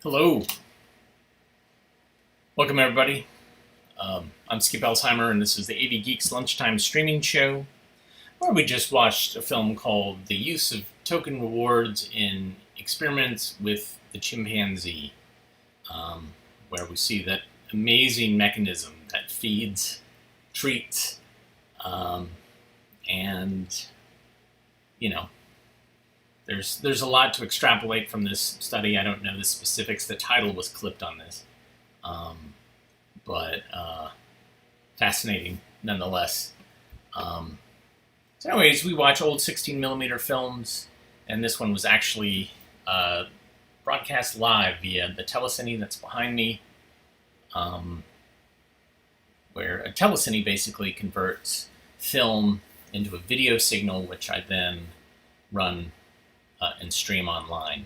Hello. Welcome, everybody. I'm Skip Alzheimer, and this is the AV Geeks Lunchtime streaming show, where we just watched a film called The Use of Token Rewards in Experiments with the Chimpanzee, where we see that amazing mechanism that feeds, treats, and, you know, there's a lot to extrapolate from this study. I don't know the specifics. The title was clipped on this. But fascinating nonetheless. So anyways, we watch old 16mm films, and this one was actually broadcast live via the telecine that's behind me, where a telecine basically converts film into a video signal, which I then run and stream online.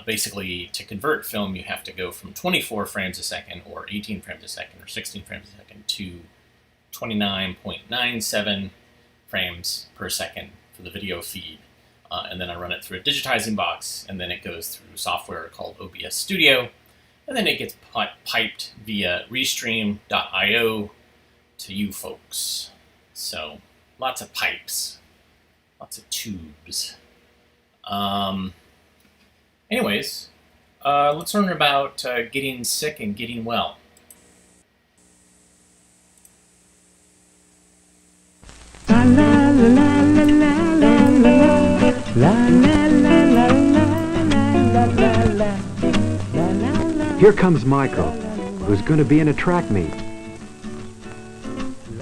Basically, to convert film, you have to go from 24 frames a second, or 18 frames a second, or 16 frames a second, to 29.97 frames per second for the video feed. And then I run it through a digitizing box, and then it goes through software called OBS Studio, and then it gets piped via Restream.io to you folks. So, lots of pipes, lots of tubes. Anyways, let's learn about getting sick and getting well. Here comes Michael, who's going to be in a track meet.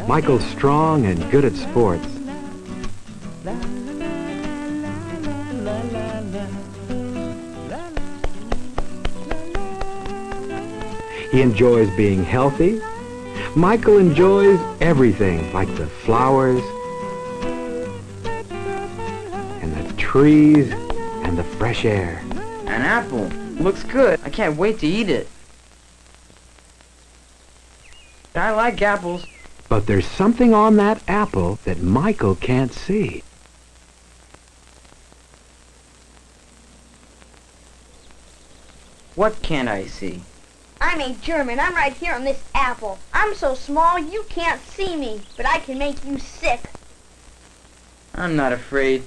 Michael's strong and good at sports. He enjoys being healthy. Michael enjoys everything, like the flowers, and the trees, and the fresh air. An apple. Looks good. I can't wait to eat it. I like apples. But there's something on that apple that Michael can't see. What can't I see? I'm a German. I'm right here on this apple. I'm so small you can't see me, but I can make you sick. I'm not afraid.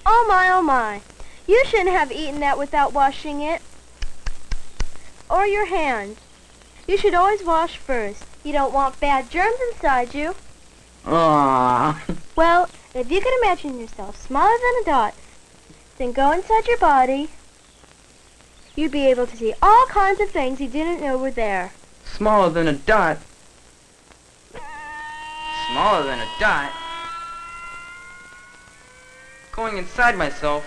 Oh my. You shouldn't have eaten that without washing it. Or your hands. You should always wash first. You don't want bad germs inside you. Aww. Well, if you can imagine yourself smaller than a dot, then go inside your body. You'd be able to see all kinds of things you didn't know were there. Smaller than a dot. Smaller than a dot. Going inside myself.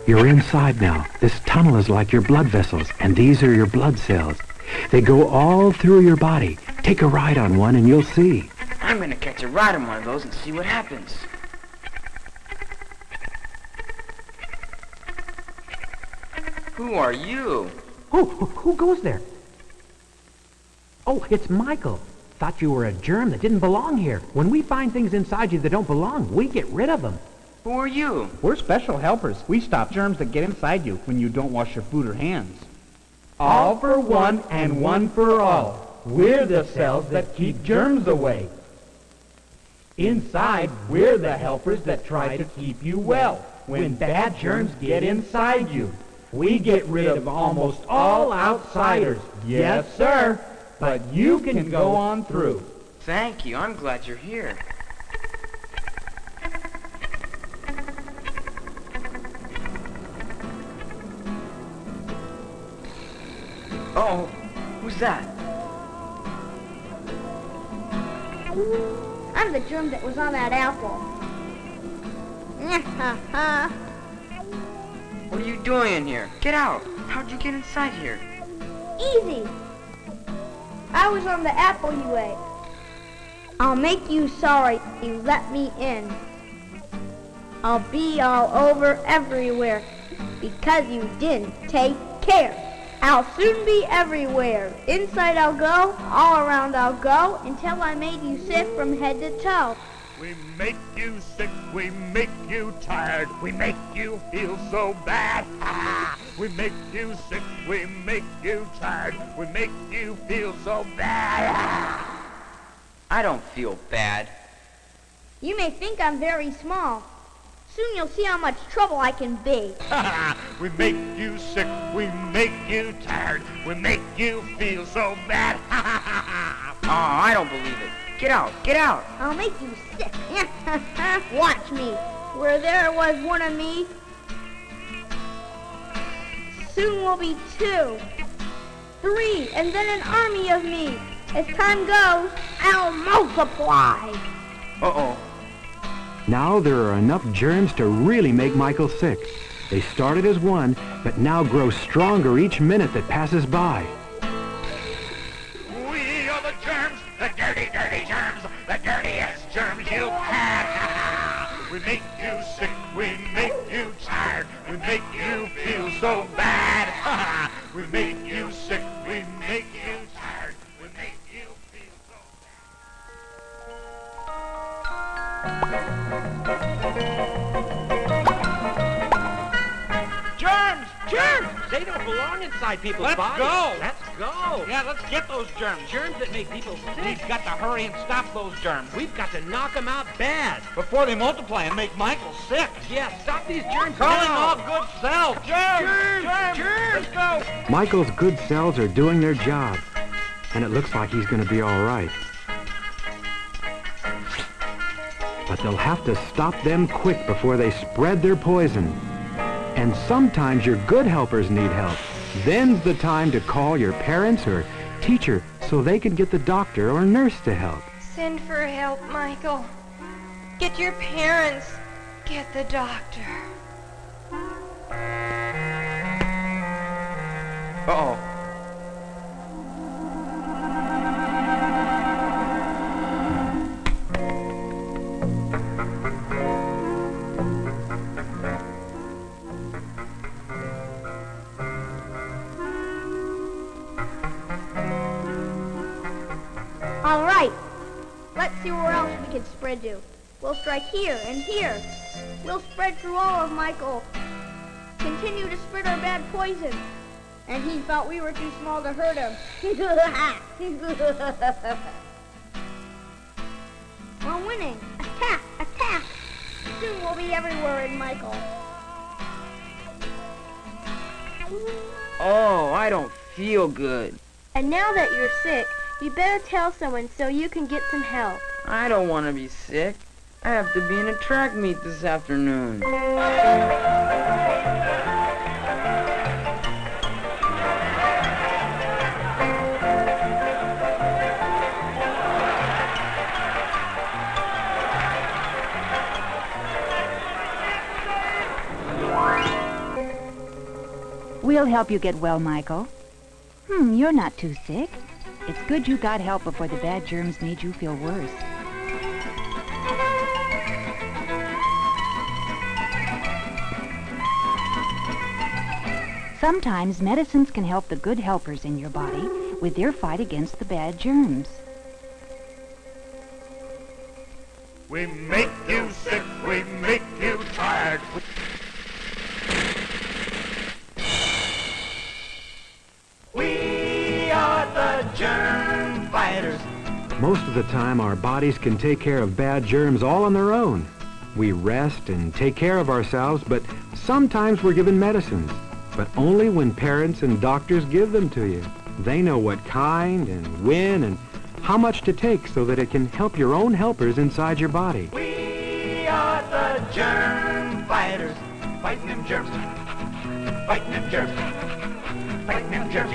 You're inside now. This tunnel is like your blood vessels, and these are your blood cells. They go all through your body. Take a ride on one and you'll see. I'm gonna catch a ride on one of those and see what happens. Who are you? Oh, who goes there? Oh, it's Michael. Thought you were a germ that didn't belong here. When we find things inside you that don't belong, we get rid of them. Who are you? We're special helpers. We stop germs that get inside you when you don't wash your food or hands. All for one and one for all. We're the cells that keep germs away. Inside, we're the helpers that try to keep you well. When bad germs get inside you, we get rid of almost all outsiders. Yes, sir. But you can go on through. Thank you. I'm glad you're here. Oh, who's that? I'm the germ that was on that apple. What are you doing in here? Get out. How'd you get inside here? Easy. I was on the apple you ate. I'll make you sorry you let me in. I'll be all over everywhere because you didn't take care. I'll soon be everywhere. Inside I'll go, all around I'll go, until I made you sick from head to toe. We make you sick, we make you tired, we make you feel so bad. We make you sick, we make you tired, we make you feel so bad. I don't feel bad. You may think I'm very small. Soon you'll see how much trouble I can be. We make you sick, we make you tired, we make you feel so bad. Oh, I don't believe it. Get out, get out. I'll make you sick. Watch me. Where there was one of me, soon will be 2, 3, and then an army of me. As time goes, I'll multiply. Uh-oh. Now there are enough germs to really make Michael sick. They started as one, but now grow stronger each minute that passes by. We are the germs, the dirty, dirty germs, the dirtiest germs you've had. We make you sick, we make you tired, we make you feel so bad. We make you sick, we make you tired, we make you feel so Germs! Germs! They don't belong inside people's Let's bodies. go. Let's go. Yeah, let's get those germs. Germs that make people sick. We've got to hurry and stop those germs We've got to knock them out bad. before they multiply and make Michael sick. Yeah, stop these germs Calling now. all good cells. Germs! Germs! Let's go. Michael's good cells are doing their job, and it looks like he's going to be all right. But they'll have to stop them quick before they spread their poison. And sometimes your good helpers need help. Then's the time to call your parents or teacher so they can get the doctor or nurse to help. Send for help, Michael. Get your parents. Get the doctor. Uh-oh. All right. Let's see where else we can spread to. We'll strike here and here. We'll spread through all of Michael. Continue to spread our bad poison. And he thought we were too small to hurt him. We're winning. Attack! Attack! Soon we'll be everywhere in Michael. Oh, I don't feel good. And now that you're sick, you better tell someone so you can get some help. I don't want to be sick. I have to be in a track meet this afternoon. We'll help you get well, Michael. You're not too sick. It's good you got help before the bad germs made you feel worse. Sometimes medicines can help the good helpers in your body with their fight against the bad germs. We make you sick, we make you tired. We are the germ fighters. Most of the time, our bodies can take care of bad germs all on their own. We rest and take care of ourselves, but sometimes we're given medicines. But only when parents and doctors give them to you. They know what kind and when and how much to take so that it can help your own helpers inside your body. We are the germ fighters. Fighting them germs. Fighting them germs. Fighting them germs.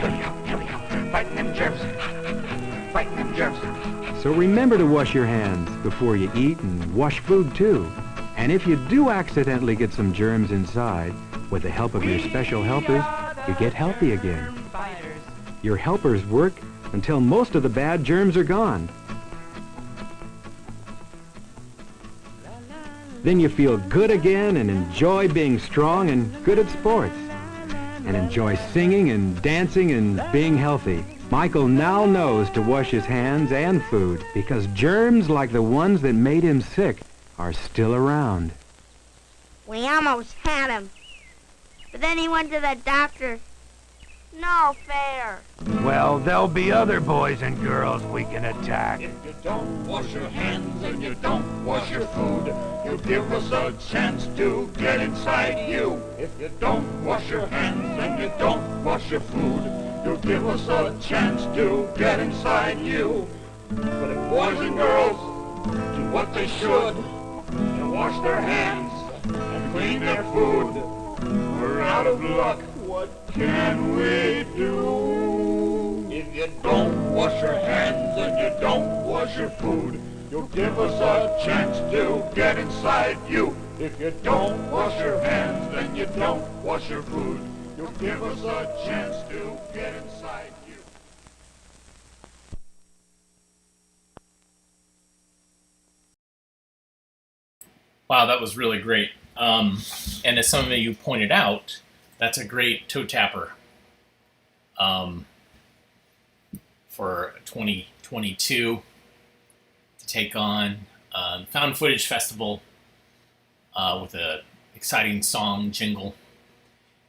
Here we go. Fighting them germs. Fighting them germs. So remember to wash your hands before you eat and wash food too. And if you do accidentally get some germs inside, with the help of your special helpers, you get healthy again. Your helpers work until most of the bad germs are gone. Then you feel good again and enjoy being strong and good at sports. And enjoy singing and dancing and being healthy. Michael now knows to wash his hands and food because germs like the ones that made him sick are still around. We almost had him. But then he went to the doctor. No fair. Well, there'll be other boys and girls we can attack. If you don't wash your hands and you don't wash your food, you give us a chance to get inside you. If you don't wash your hands and you don't wash your food, you give us a chance to get inside you. But if boys and girls do what they should and wash their hands and clean their food, we're out of luck. What can we do? If you don't wash your hands and you don't wash your food, you'll give us a chance to get inside you. If you don't wash your hands and you don't wash your food, you'll give us a chance to get inside you. Wow, that was really great. And as some of you pointed out, that's a great toe tapper for 2022 to take on Found Footage Festival with a exciting song jingle.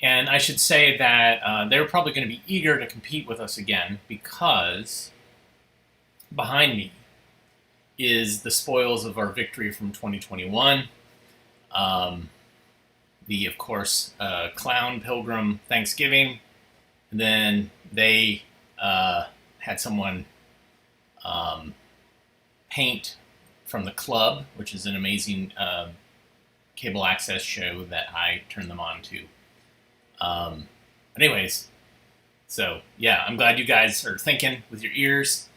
And I should say that they're probably going to be eager to compete with us again because behind me is the spoils of our victory from 2021. The, of course, Clown Pilgrim Thanksgiving. And then they had someone paint from The Club, which is an amazing cable access show that I turned them on to. Anyways, so yeah, I'm glad you guys are thinking with your ears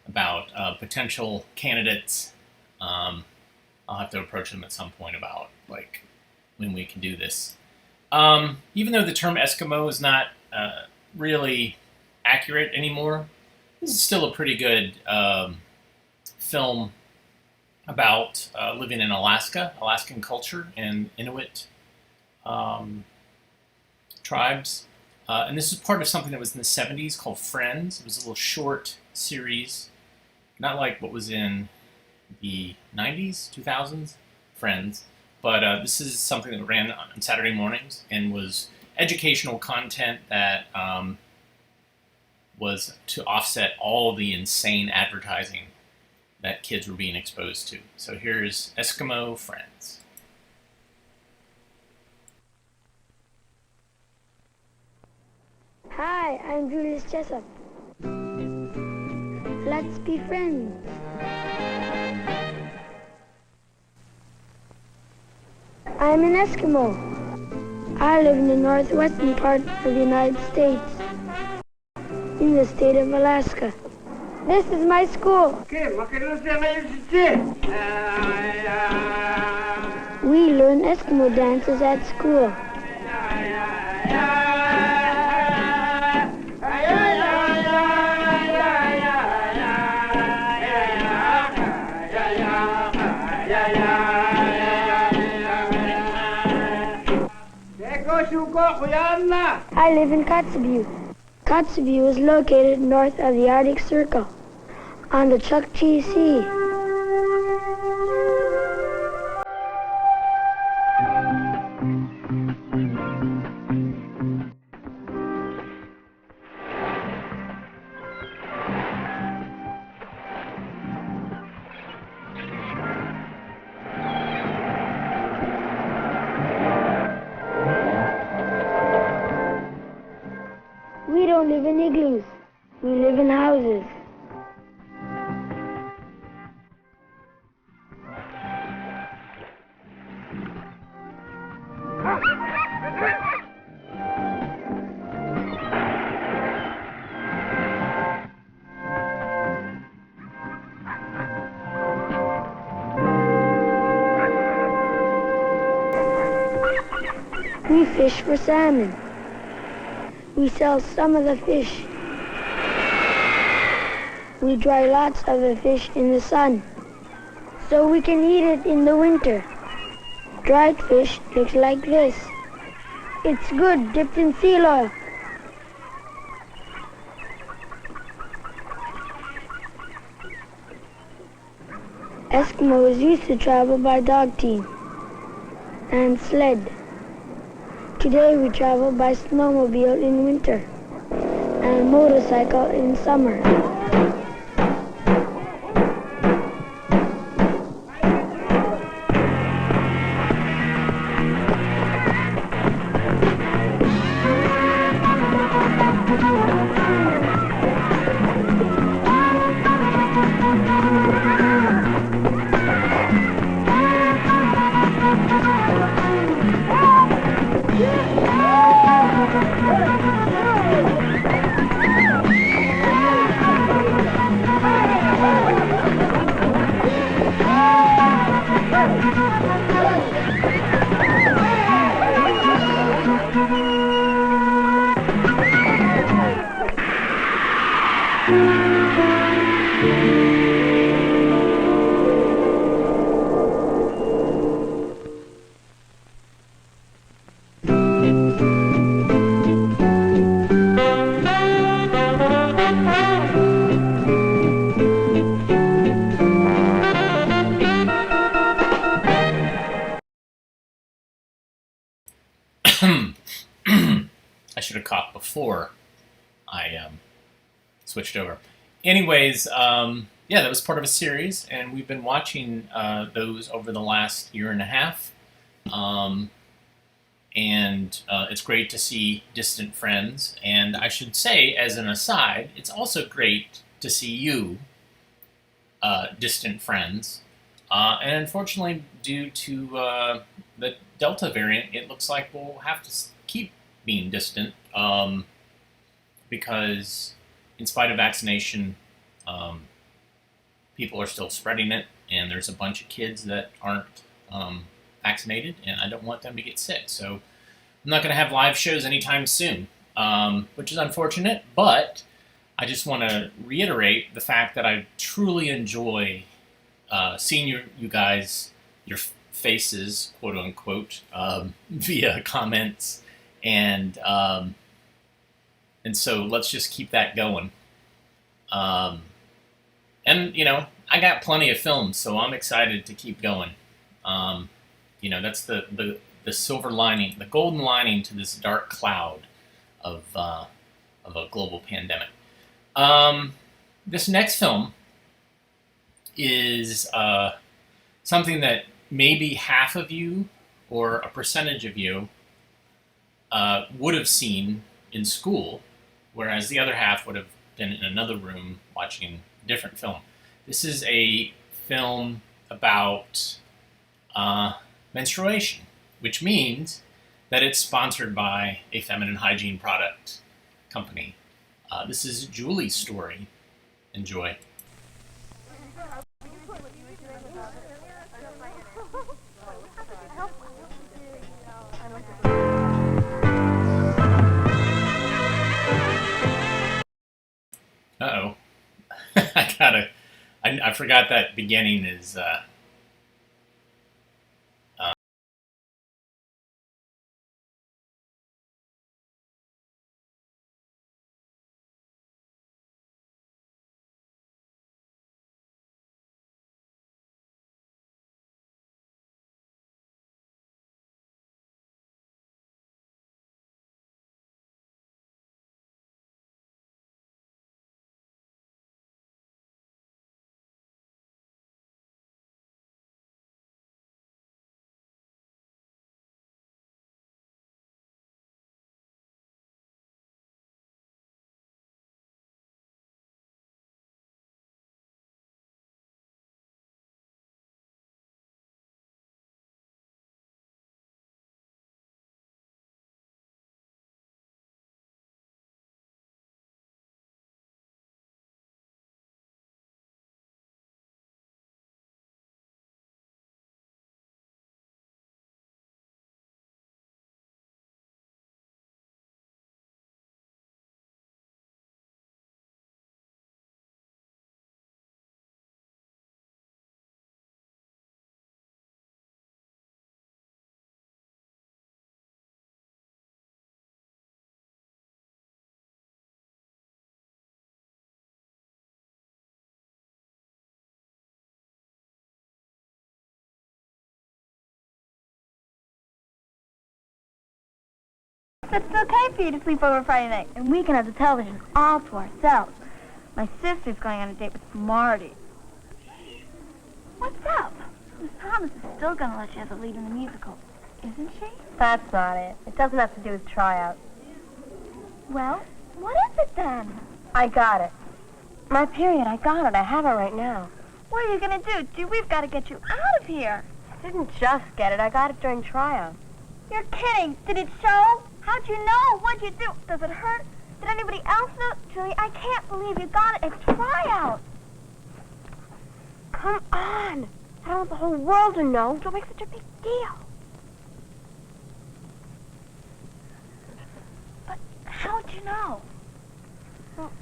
about potential candidates. I'll have to approach them at some point about like when we can do this. Even though the term Eskimo is not really accurate anymore, this is still a pretty good film about living in Alaska, Alaskan culture, and Inuit tribes. And this is part of something that was in the 70s called Friends. It was a little short series, not like what was in the 90s, 2000s, Friends. But this is something that ran on Saturday mornings and was educational content that was to offset all the insane advertising that kids were being exposed to. So here's Eskimo Friends. Hi, I'm Julius Jessup. Let's be friends. I'm an Eskimo. I live in the northwestern part of the United States, in the state of Alaska. This is my school. We learn Eskimo dances at school. I live in Kotzebue. Kotzebue is located north of the Arctic Circle, on the Chukchi Sea. We don't live in igloos. We live in houses. We fish for salmon. We sell some of the fish. We dry lots of the fish in the sun, so we can eat it in the winter. Dried fish looks like this. It's good dipped in seal oil. Eskimos used to travel by dog team and sled. Today we travel by snowmobile in winter and motorcycle in summer. I should have coughed before I switched over. Anyways, yeah, that was part of a series, and we've been watching those over the last year and a half. And it's great to see distant friends. And I should say, as an aside, it's also great to see you, distant friends. And unfortunately, due to the Delta variant, it looks like we'll have to keep being distant because, in spite of vaccination, people are still spreading it, and there's a bunch of kids that aren't vaccinated, and I don't want them to get sick. So I'm not going to have live shows anytime soon, which is unfortunate, but I just want to reiterate the fact that I truly enjoy seeing you guys, your faces, quote unquote, via comments, and so let's just keep that going. And you know, I got plenty of films, so I'm excited to keep going. You know, that's the silver lining, the golden lining to this dark cloud of a global pandemic. This next film is something that maybe half of you or a percentage of you would have seen in school, whereas the other half would have been in another room watching a different film. This is a film about menstruation, which means that it's sponsored by a feminine hygiene product company. This is Julie's story. Enjoy. Uh-oh. I forgot that beginning is But it's okay for you to sleep over Friday night, and we can have the television all to ourselves. My sister's going on a date with Marty. What's up? Miss Thomas is still going to let you have the lead in the musical, isn't she? That's not it. It doesn't have to do with tryouts. Well, what is it then? I got it. My period, I got it. I have it right now. What are you going to do? Gee, we've got to get you out of here. I didn't just get it. I got it during tryouts. You're kidding. Did it show? How'd you know? What'd you do? Does it hurt? Did anybody else know? Julie, I can't believe you got it at tryouts. Come on. I don't want the whole world to know. Don't make such a big deal. But how'd you know? Well,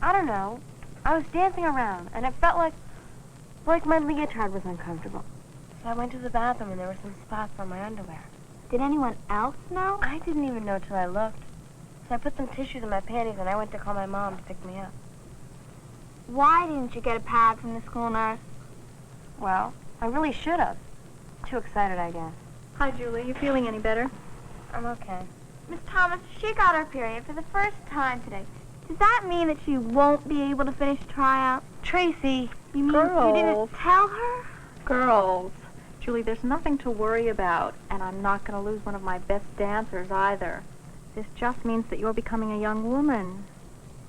I don't know. I was dancing around, and it felt like my leotard was uncomfortable. So I went to the bathroom, and there were some spots on my underwear. Did anyone else know? I didn't even know till I looked. So I put some tissues in my panties, and I went to call my mom to pick me up. Why didn't you get a pad from the school nurse? Well, I really should have. Too excited, I guess. Hi, Julie. You feeling any better? I'm okay. Miss Thomas, she got her period for the first time today. Does that mean that she won't be able to finish tryouts? Tracy, You mean Girls. you didn't tell her? Girls, Julie, there's nothing to worry about, and I'm not going to lose one of my best dancers either. This just means that you're becoming a young woman.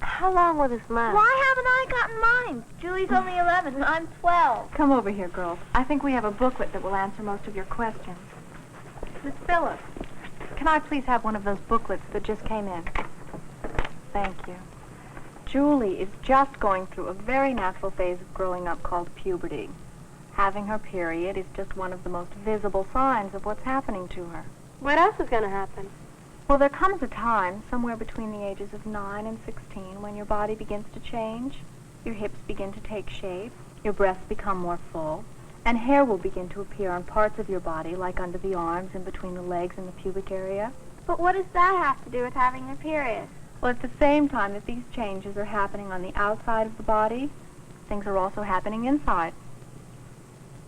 how long will this last? Why haven't I gotten mine? Julie's only 11 and I'm 12. Come over here, girls. I think we have a booklet that will answer most of your questions. Miss Phillips, can I please have one of those booklets that just came in? Thank you. Julie is just going through a very natural phase of growing up called puberty. Having her period is just one of the most visible signs of what's happening to her. What else is going to happen? Well, there comes a time, somewhere between the ages of 9 and 16, when your body begins to change, your hips begin to take shape, your breasts become more full, and hair will begin to appear on parts of your body, like under the arms and between the legs and the pubic area. But what does that have to do with having a period? Well, at the same time that these changes are happening on the outside of the body, things are also happening inside.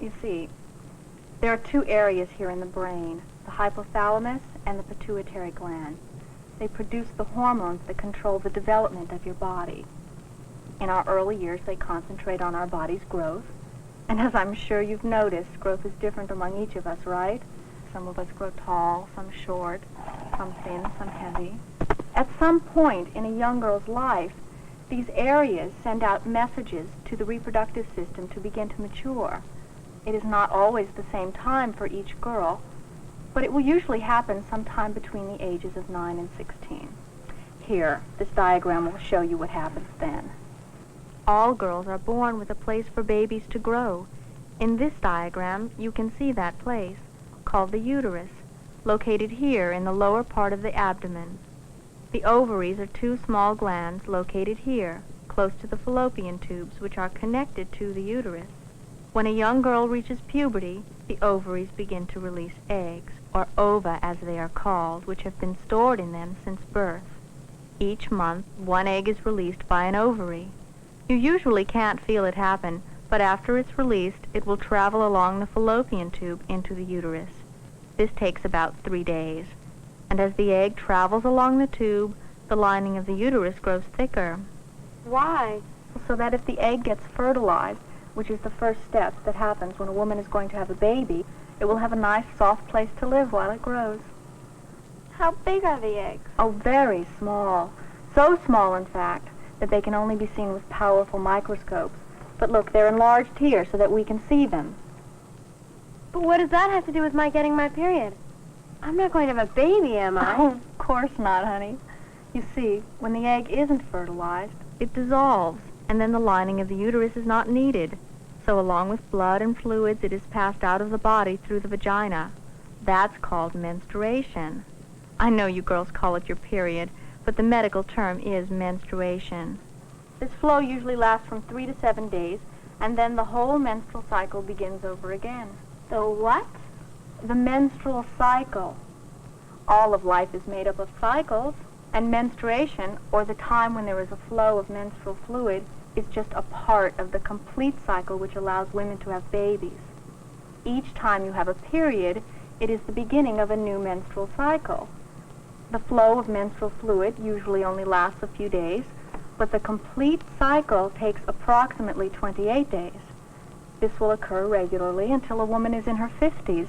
You see, there are two areas here in the brain, the hypothalamus and the pituitary gland. They produce the hormones that control the development of your body. In our early years, they concentrate on our body's growth. And as I'm sure you've noticed, growth is different among each of us, right? Some of us grow tall, some short, some thin, some heavy. At some point in a young girl's life, these areas send out messages to the reproductive system to begin to mature. It is not always the same time for each girl, but it will usually happen sometime between the ages of 9 and 16. Here, this diagram will show you what happens then. All girls are born with a place for babies to grow. In this diagram, you can see that place, called the uterus, located here in the lower part of the abdomen. The ovaries are two small glands located here, close to the fallopian tubes, which are connected to the uterus. When a young girl reaches puberty, the ovaries begin to release eggs, or ova as they are called, which have been stored in them since birth. Each month, one egg is released by an ovary. You usually can't feel it happen, but after it's released, it will travel along the fallopian tube into the uterus. This takes about 3 days. And as the egg travels along the tube, the lining of the uterus grows thicker. Why? So that if the egg gets fertilized, which is the first step that happens when a woman is going to have a baby, it will have a nice, soft place to live while it grows. How big are the eggs? Oh, very small. So small, in fact, that they can only be seen with powerful microscopes. But look, they're enlarged here so that we can see them. But what does that have to do with my getting my period? I'm not going to have a baby, am I? Oh, of course not, honey. You see, when the egg isn't fertilized, it dissolves, and then the lining of the uterus is not needed. So along with blood and fluids, it is passed out of the body through the vagina. That's called menstruation. I know you girls call it your period, but the medical term is menstruation. This flow usually lasts from 3 to 7 days, and then the whole menstrual cycle begins over again. The what? The menstrual cycle. All of life is made up of cycles, and menstruation, or the time when there is a flow of menstrual fluid, is just a part of the complete cycle which allows women to have babies. Each time you have a period, it is the beginning of a new menstrual cycle. The flow of menstrual fluid usually only lasts a few days, but the complete cycle takes approximately 28 days. This will occur regularly until a woman is in her 50s,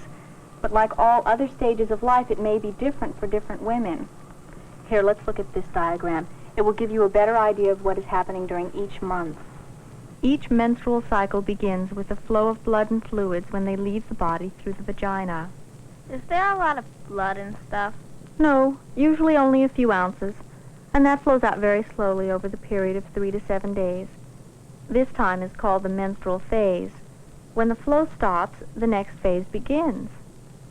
but like all other stages of life, it may be different for different women. Here, let's look at this diagram. It will give you a better idea of what is happening during each month. Each menstrual cycle begins with the flow of blood and fluids when they leave the body through the vagina. Is there a lot of blood and stuff? No, usually only a few ounces, and that flows out very slowly over the period of 3 to 7 days. This time is called the menstrual phase. When the flow stops, the next phase begins.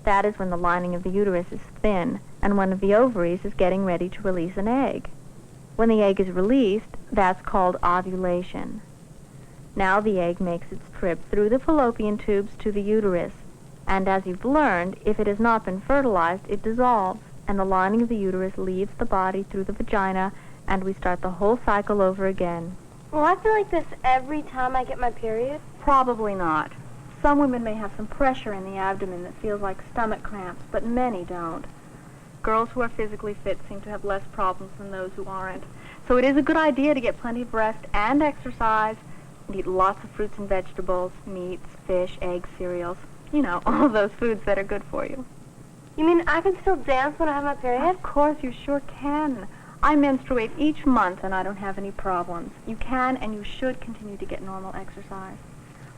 That is when the lining of the uterus is thin, and one of the ovaries is getting ready to release an egg. When the egg is released, that's called ovulation. Now the egg makes its trip through the fallopian tubes to the uterus, and as you've learned, if it has not been fertilized, it dissolves, and the lining of the uterus leaves the body through the vagina, and we start the whole cycle over again. Will I feel like this every time I get my period? Probably not. Some women may have some pressure in the abdomen that feels like stomach cramps, but many don't. Girls who are physically fit seem to have less problems than those who aren't. So it is a good idea to get plenty of rest and exercise, and eat lots of fruits and vegetables, meats, fish, eggs, cereals. You know, all those foods that are good for you. You mean I can still dance when I have my period? Of course, you sure can. I menstruate each month and I don't have any problems. You can and you should continue to get normal exercise.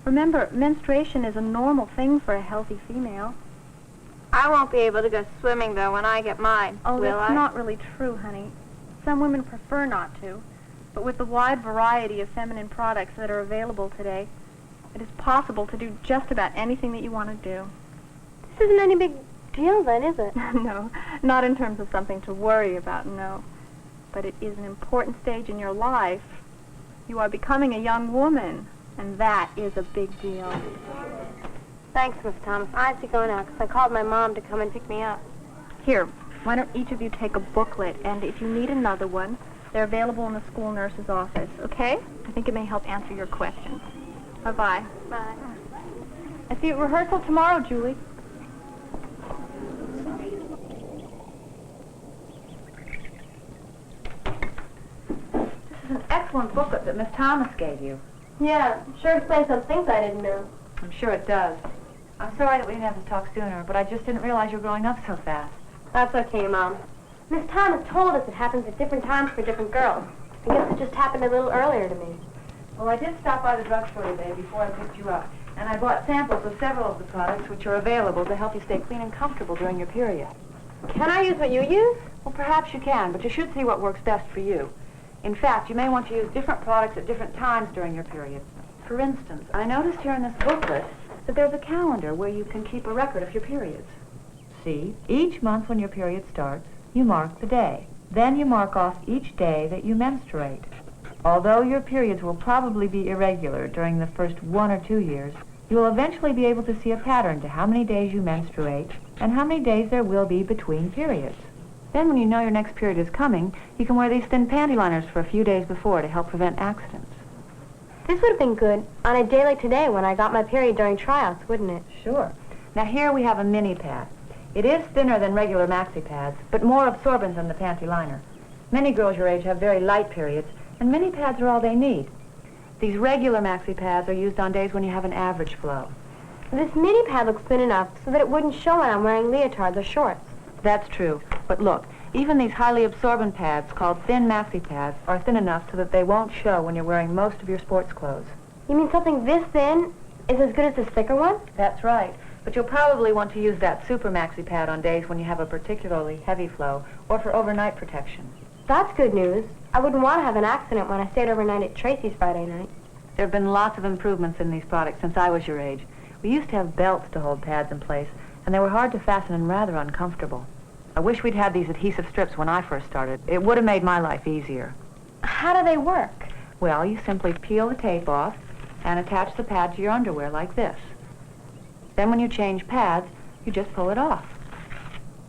Remember, menstruation is a normal thing for a healthy female. I won't be able to go swimming, though, when I get mine. Oh, will that's I? not really true, honey. Some women prefer not to. But with the wide variety of feminine products that are available today, it is possible to do just about anything that you want to do. This isn't any big deal then, is it? No, not in terms of something to worry about, no. But it is an important stage in your life. You are becoming a young woman, and that is a big deal. Thanks, Miss Thomas. I have to go now because I called my mom to come and pick me up. Here, why don't each of you take a booklet, and if you need another one, they're available in the school nurse's office, okay? I think it may help answer your questions. Bye-bye. Bye. I see you at rehearsal tomorrow, Julie. This is an excellent booklet that Miss Thomas gave you. Yeah, sure explains some things I didn't know. I'm sure it does. I'm sorry that we didn't have to talk sooner, but I just didn't realize you were growing up so fast. That's okay, Mom. Miss Thomas told us it happens at different times for different girls. I guess it just happened a little earlier to me. Well, I did stop by the drugstore today before I picked you up, and I bought samples of several of the products which are available to help you stay clean and comfortable during your period. Can I use what you use? Well, perhaps you can, but you should see what works best for you. In fact, you may want to use different products at different times during your period. For instance, I noticed here in this booklet that there's a calendar where you can keep a record of your periods. See, each month when your period starts, you mark the day. Then you mark off each day that you menstruate. Although your periods will probably be irregular during the first 1 or 2 years, you will eventually be able to see a pattern to how many days you menstruate and how many days there will be between periods. Then when you know your next period is coming, you can wear these thin panty liners for a few days before to help prevent accidents. This would have been good on a day like today when I got my period during tryouts, wouldn't it? Sure. Now here we have a mini pad. It is thinner than regular maxi pads, but more absorbent than the panty liner. Many girls your age have very light periods, and mini pads are all they need. These regular maxi pads are used on days when you have an average flow. This mini pad looks thin enough so that it wouldn't show when I'm wearing leotards or shorts. That's true. But look, even these highly absorbent pads, called thin maxi pads, are thin enough so that they won't show when you're wearing most of your sports clothes. You mean something this thin is as good as this thicker one? That's right. But you'll probably want to use that super maxi pad on days when you have a particularly heavy flow or for overnight protection. That's good news. I wouldn't want to have an accident when I stayed overnight at Tracy's Friday night. There have been lots of improvements in these products since I was your age. We used to have belts to hold pads in place, and they were hard to fasten and rather uncomfortable. I wish we'd had these adhesive strips when I first started. It would have made my life easier. How do they work? Well, you simply peel the tape off and attach the pad to your underwear like this. Then when you change pads, you just pull it off.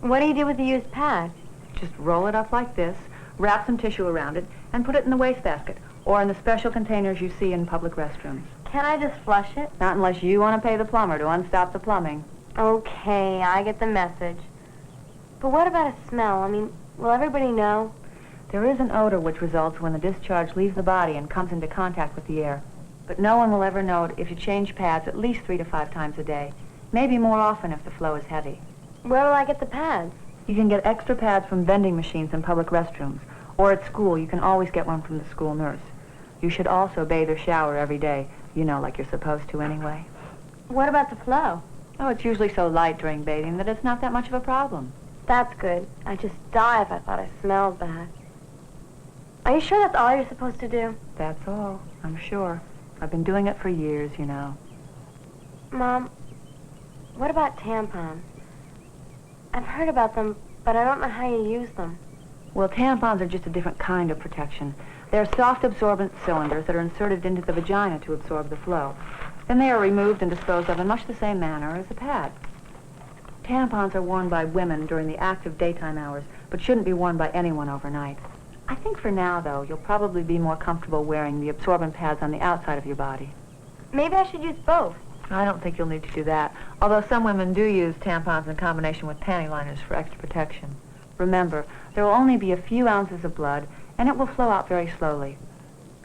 What do you do with the used pad? Just roll it up like this, wrap some tissue around it, and put it in the wastebasket, or in the special containers you see in public restrooms. Can I just flush it? Not unless you want to pay the plumber to unstop the plumbing. Okay, I get the message. But what about a smell? I mean, Will everybody know? There is an odor which results when the discharge leaves the body and comes into contact with the air. But no one will ever know it if you change pads at least 3 to 5 times a day. Maybe more often if the flow is heavy. Where will I get the pads? You can get extra pads from vending machines in public restrooms. Or at school, you can always get one from the school nurse. You should also bathe or shower every day. You know, like you're supposed to anyway. What about the flow? Oh, it's usually so light during bathing that it's not that much of a problem. That's good. I'd just die if I thought I smelled bad. Are you sure that's all you're supposed to do? That's all, I'm sure. I've been doing it for years, you know. Mom, what about tampons? I've heard about them, but I don't know how you use them. Well, tampons are just a different kind of protection. They're soft absorbent cylinders that are inserted into the vagina to absorb the flow. Then they are removed and disposed of in much the same manner as a pad. Tampons are worn by women during the active daytime hours, but shouldn't be worn by anyone overnight. I think for now, though, you'll probably be more comfortable wearing the absorbent pads on the outside of your body. Maybe I should use both. I don't think you'll need to do that, although some women do use tampons in combination with panty liners for extra protection. Remember, there will only be a few ounces of blood, and it will flow out very slowly.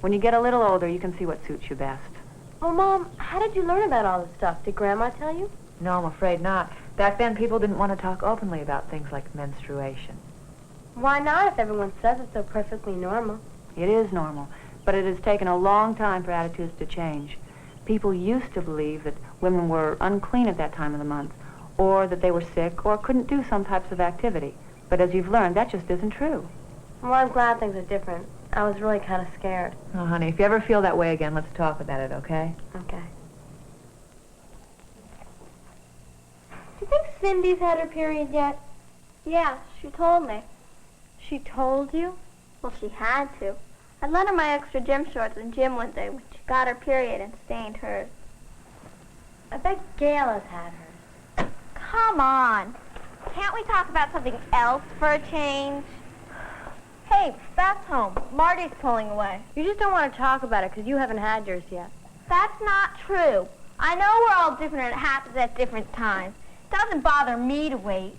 When you get a little older, you can see what suits you best. Oh, Mom, how did you learn about all this stuff? Did Grandma tell you? No, I'm afraid not. Back then, people didn't want to talk openly about things like menstruation. Why not if everyone says it's so perfectly normal? It is normal, but it has taken a long time for attitudes to change. People used to believe that women were unclean at that time of the month, or that they were sick, or couldn't do some types of activity. But as you've learned, that just isn't true. Well, I'm glad things are different. I was really kind of scared. Oh, honey, if you ever feel that way again, let's talk about it, okay? Okay. Do you think Cindy's had her period yet? Yeah, she told me. She told you? Well, she had to. I lent her my extra gym shorts in gym one day when she got her period and stained hers. I bet Gail has had hers. Come on. Can't we talk about something else for a change? Hey, Beth's home. Marty's pulling away. You just don't want to talk about it because you haven't had yours yet. That's not true. I know we're all different and it happens at different times. It doesn't bother me to wait.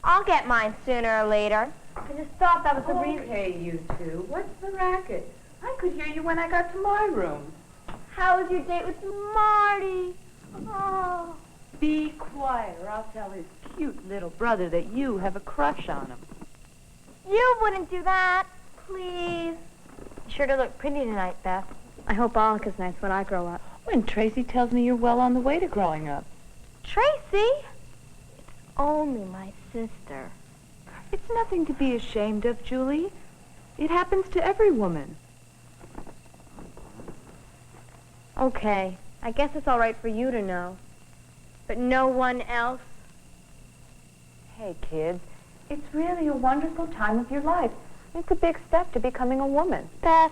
I'll get mine sooner or later. I just thought that was the reason. Okay, you two. What's the racket? I could hear you when I got to my room. How was your date with Marty? Oh. Be quiet, or I'll tell his cute little brother that you have a crush on him. You wouldn't do that, please. You sure do look pretty tonight, Beth. I hope Annika's nice when I grow up. When Tracy tells me you're well on the way to growing up. Tracy? It's only my sister. It's nothing to be ashamed of, Julie. It happens to every woman. Okay, I guess it's all right for you to know. But no one else? Hey, kids, it's really a wonderful time of your life. It's a big step to becoming a woman. Beth,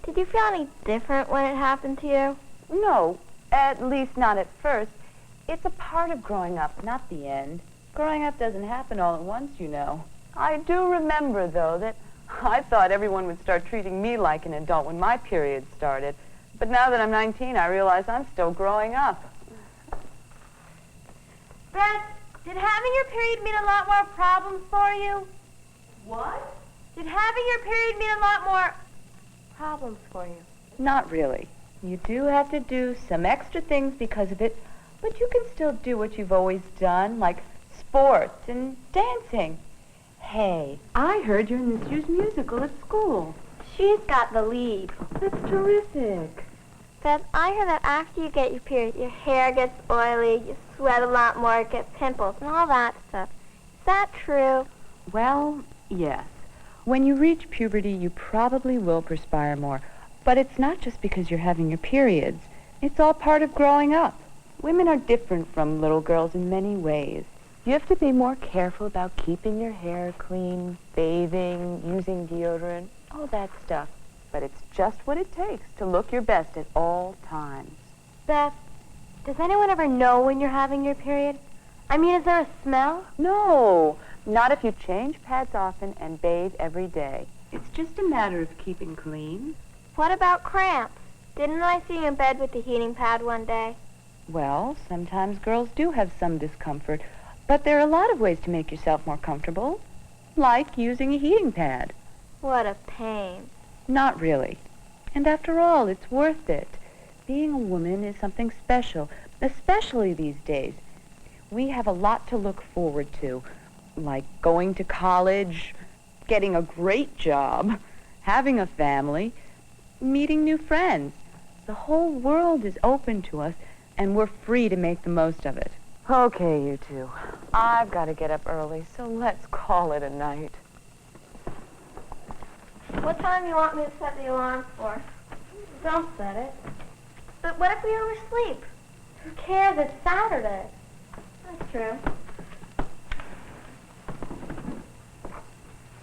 did you feel any different when it happened to you? No, at least not at first. It's a part of growing up, not the end. Growing up doesn't happen all at once, you know. I do remember, though, that I thought everyone would start treating me like an adult when my period started. But now that I'm 19, I realize I'm still growing up. Beth, did having your period mean a lot more problems for you? What? Did having your period mean a lot more problems for you? Not really. You do have to do some extra things because of it, but you can still do what you've always done, like sports and dancing. Hey, I heard you're in this year's musical at school. She's got the lead. That's terrific. Beth, I heard that after you get your period, your hair gets oily, you sweat a lot more, get pimples, and all that stuff. Is that true? Well, yes. When you reach puberty, you probably will perspire more. But it's not just because you're having your periods. It's all part of growing up. Women are different from little girls in many ways. You have to be more careful about keeping your hair clean, bathing, using deodorant, all that stuff. But it's just what it takes to look your best at all times. Beth, does anyone ever know when you're having your period? I mean, is there a smell? No, not if you change pads often and bathe every day. It's just a matter of keeping clean. What about cramps? Didn't I see you in bed with the heating pad one day? Well, sometimes girls do have some discomfort, but there are a lot of ways to make yourself more comfortable. like using a heating pad. What a pain. Not really. And after all, it's worth it. Being a woman is something special, especially these days. We have a lot to look forward to, like going to college, getting a great job, having a family, meeting new friends. The whole world is open to us, and we're free to make the most of it. Okay, you two. I've got to get up early, so let's call it a night. What time do you want me to set the alarm for? Don't set it. But what if we oversleep? Who cares? It's Saturday. That's true.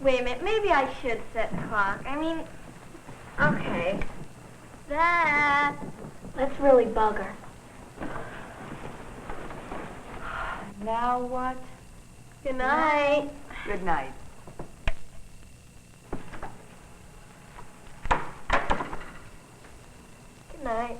Wait a minute. Maybe I should set the clock. I mean, okay. Let's really bug her. Now what? Good night. Good night. Good night.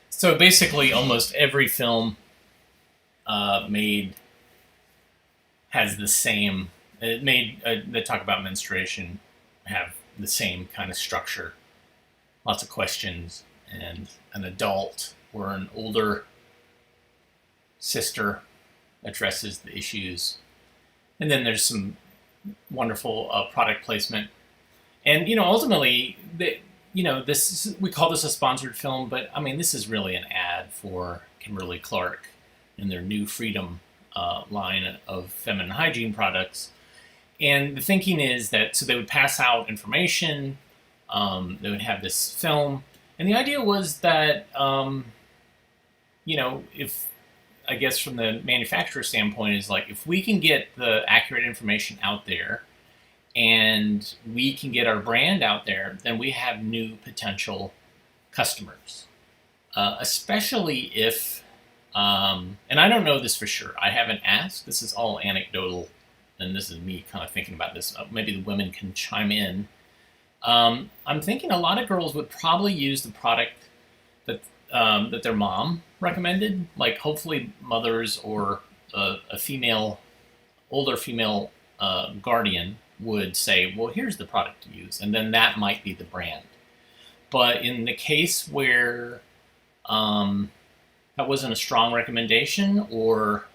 So basically, almost every film made has the same. It made that talk about menstruation have the same kind of structure. Lots of questions, and an adult or an older sister addresses the issues, and then there's some wonderful product placement. And ultimately, this is, we call this a sponsored film, but I mean, this is really an ad for Kimberly-Clark and their new Freedom line of feminine hygiene products. And the thinking is that, so they would pass out information, they would have this film, and the idea was that, if, I guess from the manufacturer standpoint, is like, if we can get the accurate information out there, and we can get our brand out there, then we have new potential customers. Especially if, and I don't know this for sure, I haven't asked, this is all anecdotal, and this is me kind of thinking about this, maybe the women can chime in. I'm thinking a lot of girls would probably use the product that their mom recommended, like hopefully mothers or a older female guardian would say, well, here's the product to use, and then that might be the brand. But in the case where that wasn't a strong recommendation, or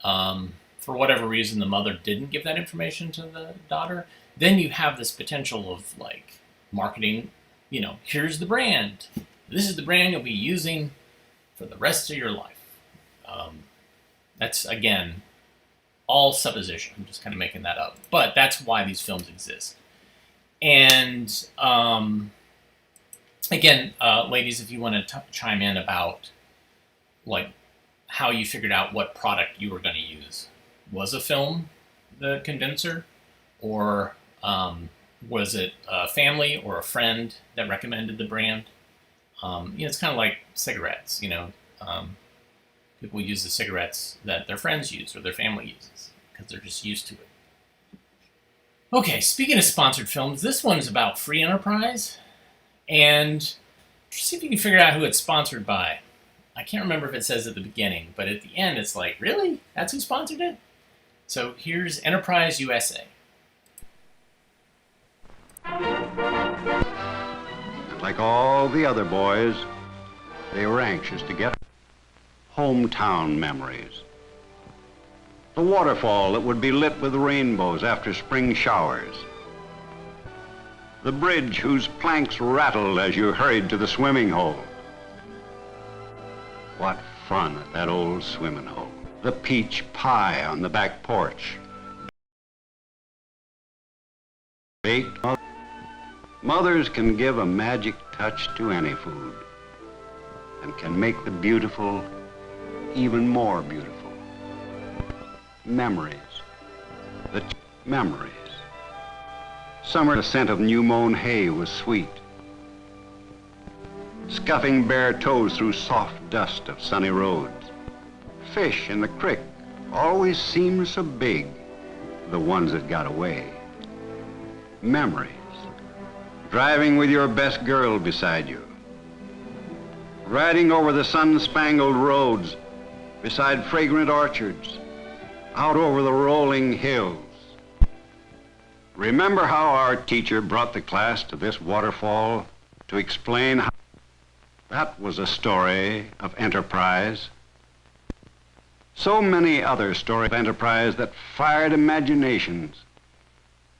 for whatever reason the mother didn't give that information to the daughter, then you have this potential of like marketing, here's the brand. This is the brand you'll be using for the rest of your life. That's, again, all supposition. I'm just kind of making that up. But that's why these films exist. And, again, ladies, if you want to chime in about, like, how you figured out what product you were going to use. Was a film the condenser? Or was it a family or a friend that recommended the brand? It's kind of like cigarettes, people use the cigarettes that their friends use or their family uses because they're just used to it. Okay, speaking of sponsored films, this one's about free enterprise, and see if you can figure out who it's sponsored by. I can't remember if it says at the beginning, but at the end it's like, really? That's who sponsored it? So here's Enterprise USA. Like all the other boys, they were anxious to get hometown memories. The waterfall that would be lit with rainbows after spring showers. The bridge whose planks rattled as you hurried to the swimming hole. What fun at that old swimming hole. The peach pie on the back porch. Baked. Mothers can give a magic touch to any food and can make the beautiful even more beautiful. Memories. The memories. Summer, the scent of new mown hay was sweet. Scuffing bare toes through soft dust of sunny roads. Fish in the creek always seemed so big, the ones that got away. Memories. Driving with your best girl beside you. Riding over the sun-spangled roads, beside fragrant orchards, out over the rolling hills. Remember how our teacher brought the class to this waterfall to explain how that was a story of enterprise. So many other stories of enterprise that fired imaginations.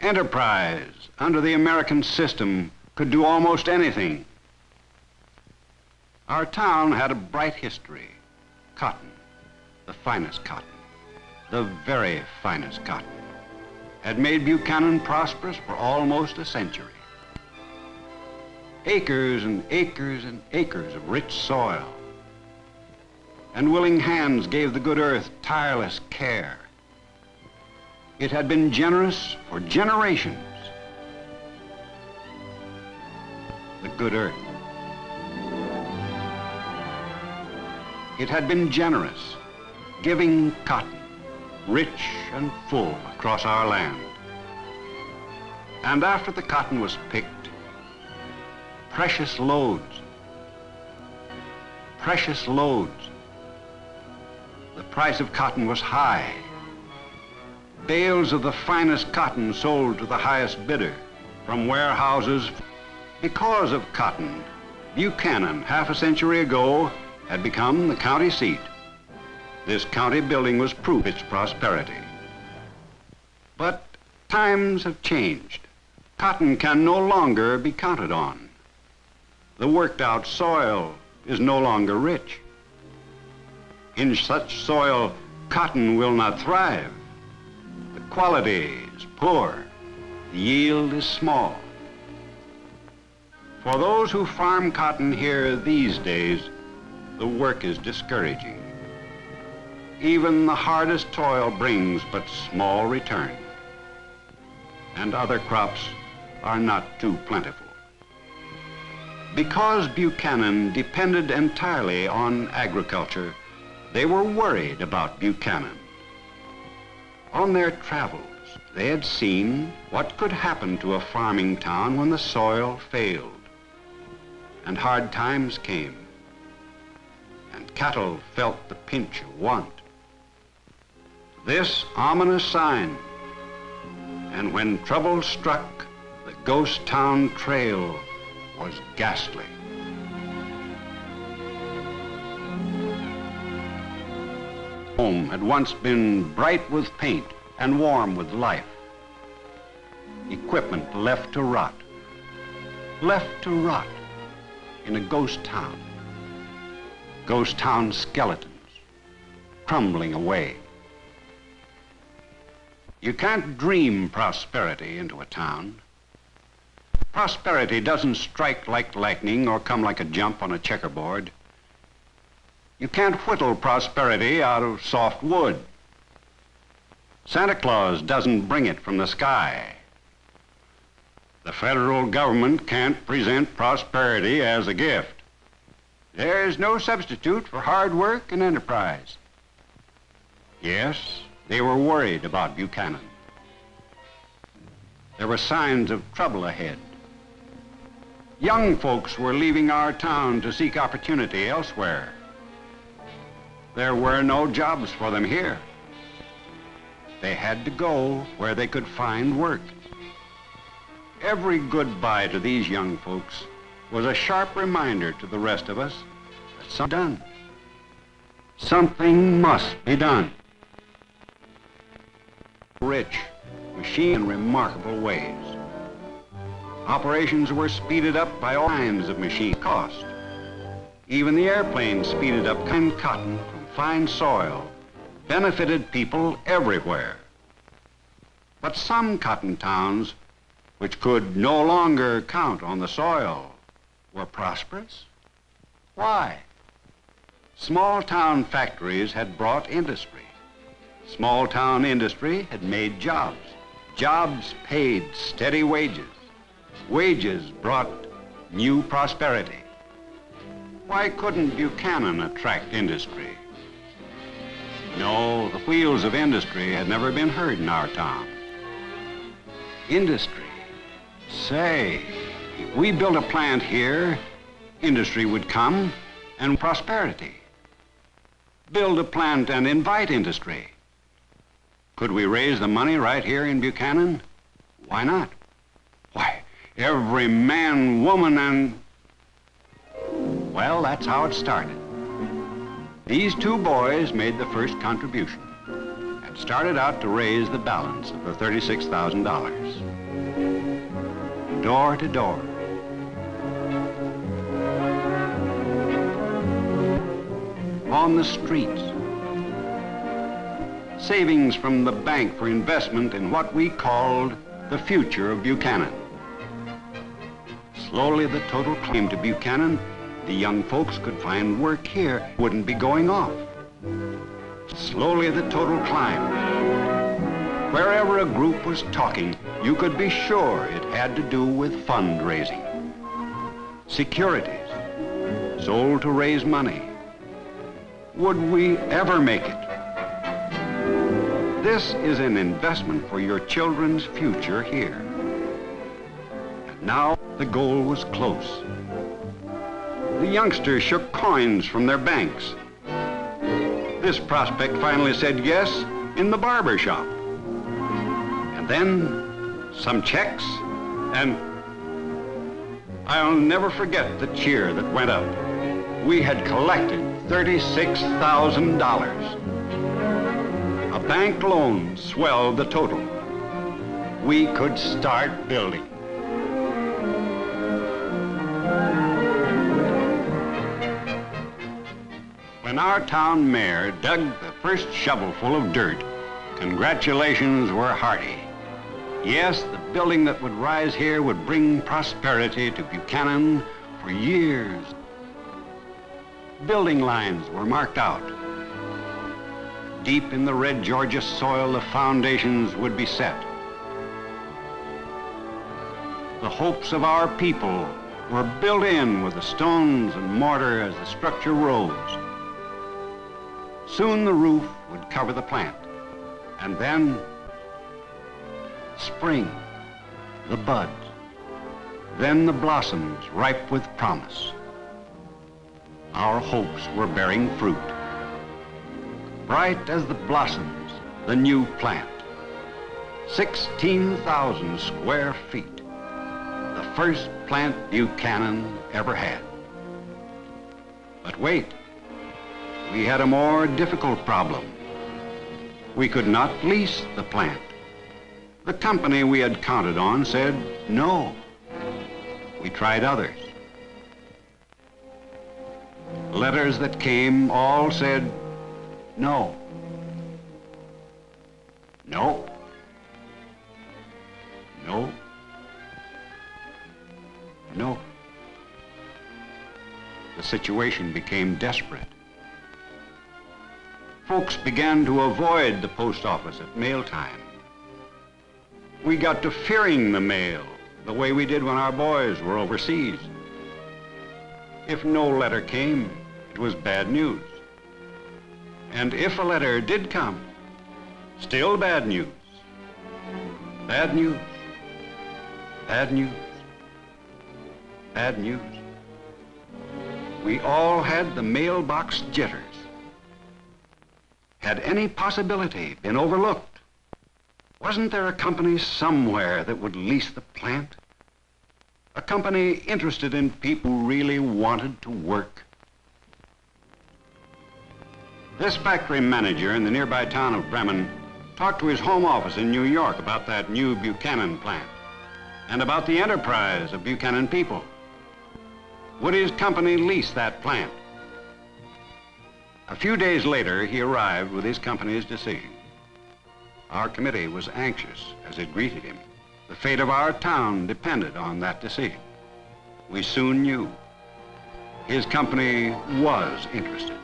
Enterprise, under the American system, could do almost anything. Our town had a bright history. Cotton, the finest cotton, the very finest cotton, had made Buchanan prosperous for almost a century. Acres and acres and acres of rich soil, and willing hands gave the good earth tireless care. It had been generous for generations. The good earth. It had been generous, giving cotton, rich and full across our land. And after the cotton was picked, precious loads, the price of cotton was high. Bales of the finest cotton sold to the highest bidder from warehouses. Because of cotton, Buchanan, half a century ago, had become the county seat. This county building was proof of its prosperity. But times have changed. Cotton can no longer be counted on. The worked out soil is no longer rich. In such soil, cotton will not thrive. The quality is poor. The yield is small. For those who farm cotton here these days, the work is discouraging. Even the hardest toil brings but small return. And other crops are not too plentiful. Because Buchanan depended entirely on agriculture, they were worried about Buchanan. On their travels, they had seen what could happen to a farming town when the soil failed and hard times came and cattle felt the pinch of want. This ominous sign, and when trouble struck, the ghost town trail was ghastly. Home had once been bright with paint and warm with life. Equipment left to rot in a ghost town. Ghost town skeletons crumbling away. You can't dream prosperity into a town. Prosperity doesn't strike like lightning or come like a jump on a checkerboard. You can't whittle prosperity out of soft wood. Santa Claus doesn't bring it from the sky. The federal government can't present prosperity as a gift. There's no substitute for hard work and enterprise. Yes, they were worried about Buchanan. There were signs of trouble ahead. Young folks were leaving our town to seek opportunity elsewhere. There were no jobs for them here. They had to go where they could find work. Every goodbye to these young folks was a sharp reminder to the rest of us that something must be done. Rich, machine in remarkable ways. Operations were speeded up by all kinds of machine cost. Even the airplanes speeded up. Cotton from fine soil benefited people everywhere. But some cotton towns, which could no longer count on the soil, were prosperous. Why? Small town factories had brought industry. Small town industry had made jobs. Jobs paid steady wages. Wages brought new prosperity. Why couldn't Buchanan attract industry? No, the wheels of industry had never been heard in our town. Industry? Say, if we built a plant here, industry would come and prosperity. Build a plant and invite industry. Could we raise the money right here in Buchanan? Why not? Why, every man, woman, and... Well, that's how it started. These two boys made the first contribution and started out to raise the balance of the $36,000. Door to door. On the streets. Savings from the bank for investment in what we called the future of Buchanan. Slowly the total came to Buchanan. The young folks could find work here, wouldn't be going off. Slowly the total climbed. Wherever a group was talking, you could be sure it had to do with fundraising. Securities, sold to raise money. Would we ever make it? This is an investment for your children's future here. And now the goal was close. The youngsters shook coins from their banks. This prospect finally said yes in the barber shop. And then some checks, and I'll never forget the cheer that went up. We had collected $36,000. A bank loan swelled the total. We could start building. When our town mayor dug the first shovelful of dirt, congratulations were hearty. Yes, the building that would rise here would bring prosperity to Buchanan for years. Building lines were marked out. Deep in the red Georgia soil, the foundations would be set. The hopes of our people were built in with the stones and mortar as the structure rose. Soon the roof would cover the plant, and then spring, the buds, then the blossoms ripe with promise. Our hopes were bearing fruit. Bright as the blossoms, the new plant. 16,000 square feet. The first plant Buchanan ever had. But wait, we had a more difficult problem. We could not lease the plant. The company we had counted on said no. We tried others. Letters that came all said no. No. No. No. The situation became desperate. Folks began to avoid the post office at mail time. We got to fearing the mail the way we did when our boys were overseas. If no letter came, it was bad news. And if a letter did come, still bad news. Bad news. Bad news. Bad news. We all had the mailbox jitters. Had any possibility been overlooked? Wasn't there a company somewhere that would lease the plant? A company interested in people who really wanted to work? This factory manager in the nearby town of Bremen talked to his home office in New York about that new Buchanan plant. and about the enterprise of Buchanan people. Would his company lease that plant? A few days later, he arrived with his company's decision. Our committee was anxious as it greeted him. The fate of our town depended on that decision. We soon knew his company was interested.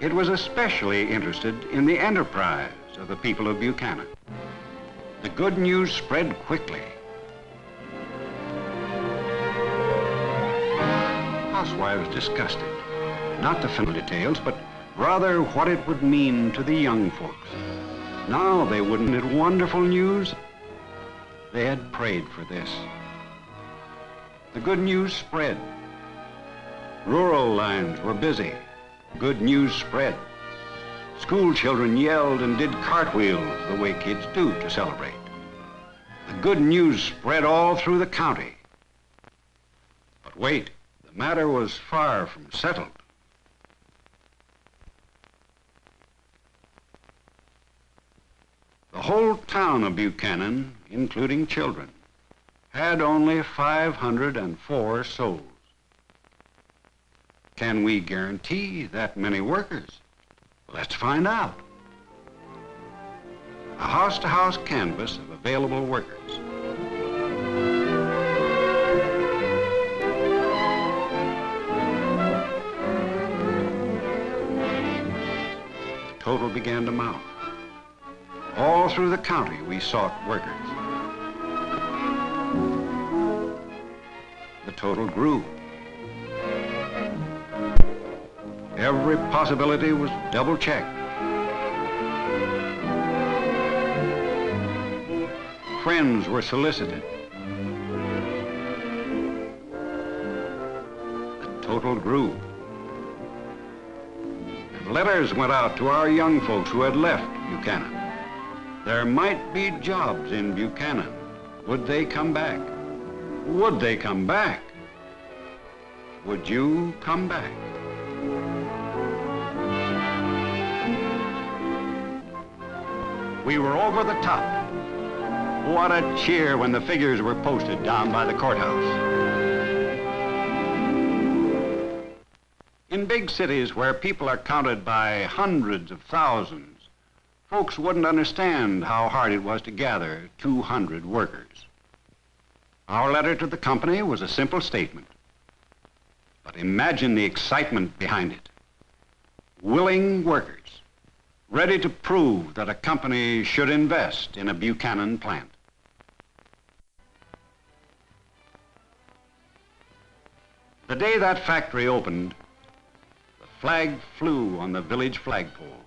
It was especially interested in the enterprise of the people of Buchanan. The good news spread quickly. Housewives discussed it, not the final details, but rather what it would mean to the young folks. Now they wouldn't it wonderful news? They had prayed for this. The good news spread. Rural lines were busy. Good news spread. School children yelled and did cartwheels the way kids do to celebrate. The good news spread all through the county. But wait, the matter was far from settled. The whole town of Buchanan, including children, had only 504 souls. Can we guarantee that many workers? Let's find out. A house-to-house canvass of available workers. The total began to mount. All through the county, we sought workers. The total grew. Every possibility was double-checked. Friends were solicited. The total grew. And letters went out to our young folks who had left Buchanan. There might be jobs in Buchanan. Would they come back? Would they come back? Would you come back? We were over the top. What a cheer when the figures were posted down by the courthouse. In big cities where people are counted by hundreds of thousands, folks wouldn't understand how hard it was to gather 200 workers. Our letter to the company was a simple statement. But imagine the excitement behind it. Willing workers, ready to prove that a company should invest in a Buchanan plant. The day that factory opened, the flag flew on the village flagpole.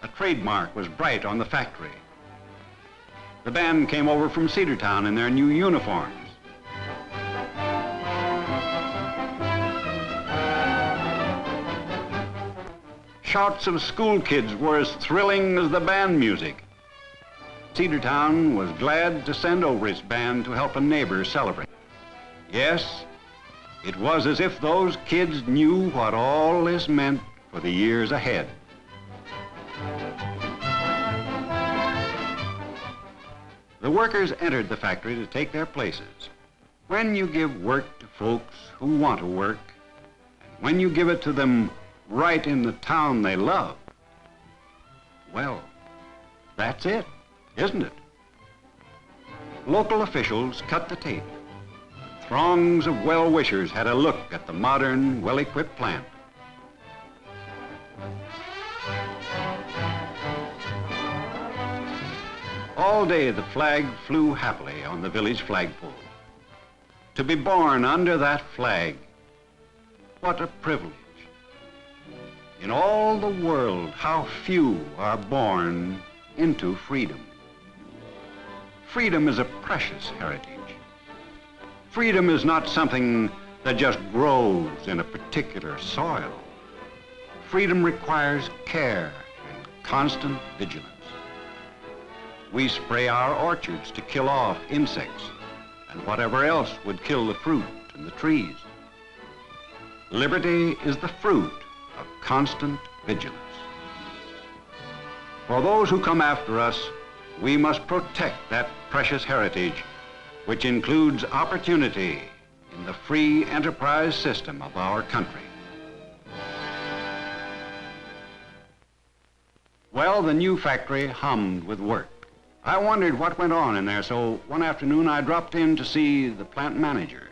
A trademark was bright on the factory. The band came over from Cedartown in their new uniforms. Shouts of school kids were as thrilling as the band music. Cedartown was glad to send over its band to help a neighbor celebrate. Yes, it was as if those kids knew what all this meant for the years ahead. The workers entered the factory to take their places. When you give work to folks who want to work, and when you give it to them right in the town they love, well, that's it, isn't it? Local officials cut the tape. Throngs of well-wishers had a look at the modern, well-equipped plant. All day the flag flew happily on the village flagpole. To be born under that flag, what a privilege. In all the world, how few are born into freedom. Freedom is a precious heritage. Freedom is not something that just grows in a particular soil. Freedom requires care and constant vigilance. We spray our orchards to kill off insects and whatever else would kill the fruit and the trees. Liberty is the fruit of constant vigilance. For those who come after us, we must protect that precious heritage which includes opportunity in the free enterprise system of our country. Well, the new factory hummed with work. I wondered what went on in there, so one afternoon I dropped in to see the plant manager,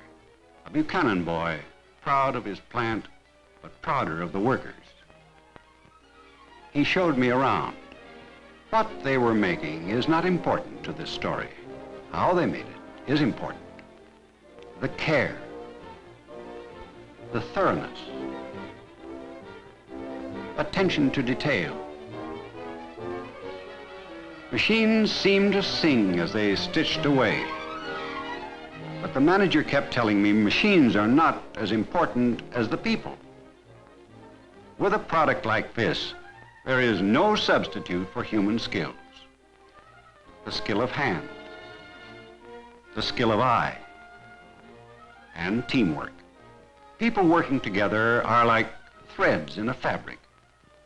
a Buchanan boy, proud of his plant, but prouder of the workers. He showed me around. What they were making is not important to this story. How they made it is important. The care, the thoroughness, attention to detail. Machines seemed to sing as they stitched away. But the manager kept telling me machines are not as important as the people. With a product like this, there is no substitute for human skills. The skill of hand, the skill of eye, and teamwork. People working together are like threads in a fabric.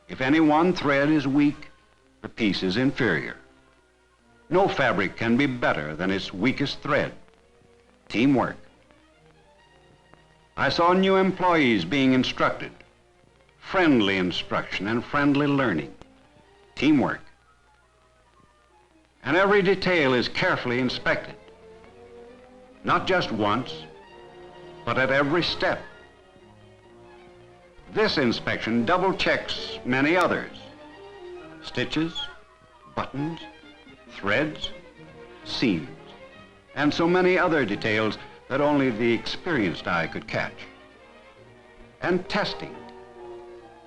If any one thread is weak, the piece is inferior. No fabric can be better than its weakest thread. Teamwork. I saw new employees being instructed. Friendly instruction and friendly learning. Teamwork. And every detail is carefully inspected. Not just once, but at every step. This inspection double checks many others. Stitches, buttons, threads, seams, and so many other details that only the experienced eye could catch. And testing.